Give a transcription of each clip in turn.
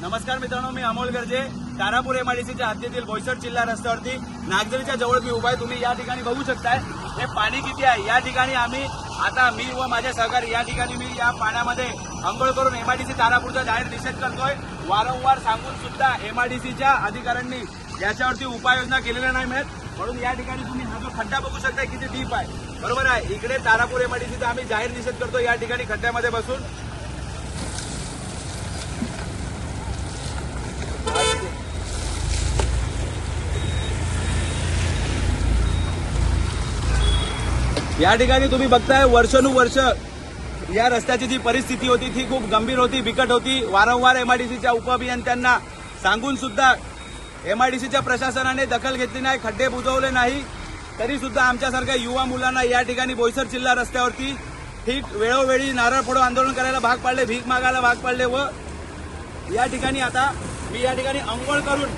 नमस्कार मित्रांनो, मी अमोल गर्जे. तारापूर एमआयडीसीच्या हद्दीतील बोईसर जिल्हा रस्त्यावरती नागझरीच्या जवळ मी उभा आहे. तुम्ही या ठिकाणी बघू शकताय हे पाणी किती आहे. या ठिकाणी मी व माझे सहकारी या ठिकाणी मी या पाण्यामध्ये अंघोळ करून एमआयडीसी तारापूरचा जाहीर निषेध करतोय. वारंवार सांगून सुद्धा एमआयडीसीच्या अधिकाऱ्यांनी याच्यावरती उपाययोजना केलेल्या नाही आहेत. म्हणून या ठिकाणी तुम्ही हा जो खड्डा बघू शकताय किती डीप आहे. बरोबर आहे. इकडे तारापूर एमआयडीसीचा आम्ही जाहीर निषेध करतो या ठिकाणी खड्ड्यामध्ये बसून. या ठिकाणी तुम्ही बघताय वर्षानुवर्ष या रस्त्याची जी परिस्थिती होती ती खूप गंभीर होती, बिकट होती. वारंवार एमआयडीसीच्या उपअभियंत्यांना सांगून सुद्धा एमआयडीसीच्या प्रशासनाने दखल घेतली नाही, खड्डे बुजवले नाही. तरी सुद्धा आमच्यासारख्या युवा मुलांना या ठिकाणी बोईसर जिल्हा रस्त्यावरती ठीक वेळोवेळी नारळ फोडो आंदोलन करायला भाग पाडले, भीक मागायला भाग पाडले. व या ठिकाणी आता मी या ठिकाणी अंघोळ करून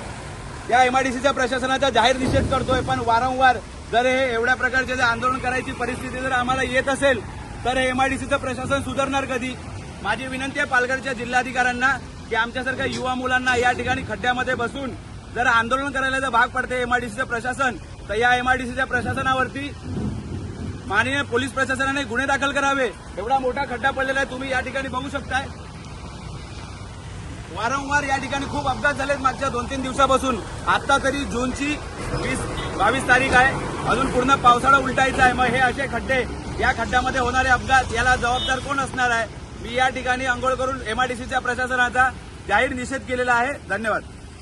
या एमआयडीसीच्या प्रशासनाचा जाहीर निषेध करतोय. पण वारंवार जर हे एवढ्या प्रकारचे जर आंदोलन करायची परिस्थिती जर आम्हाला येत असेल तर एमआयडीसीचं प्रशासन सुधारणार कधी. माझी विनंती आहे पालघरच्या जिल्हाधिकाऱ्यांना की आमच्यासारख्या युवा मुलांना या ठिकाणी खड्ड्यामध्ये बसून जर आंदोलन करायला जर भाग पडते एमआयडीसीचं प्रशासन, तर या एमआयडीसीच्या प्रशासनावरती माननीय पोलीस प्रशासनाने गुन्हे दाखल करावे. एवढा मोठा खड्डा पडलेला आहे, तुम्ही या ठिकाणी बघू शकताय. वारंवार या ठिकाणी खूप अपघात झालेत मागच्या 2-3 दिवसापासून. आता तरी जूनची 22 तारीख आहे, अजून पूर्ण पावसाळा उलटायचा आहे. मग हे असे खड्डे, या खड्ड्यामध्ये होणारे अपघात, याला जबाबदार कोण असणार आहे. मी या ठिकाणी अंघोळ करून एमआयडीसीच्या प्रशासनाचा जाहीर निषेध केलेला आहे. धन्यवाद.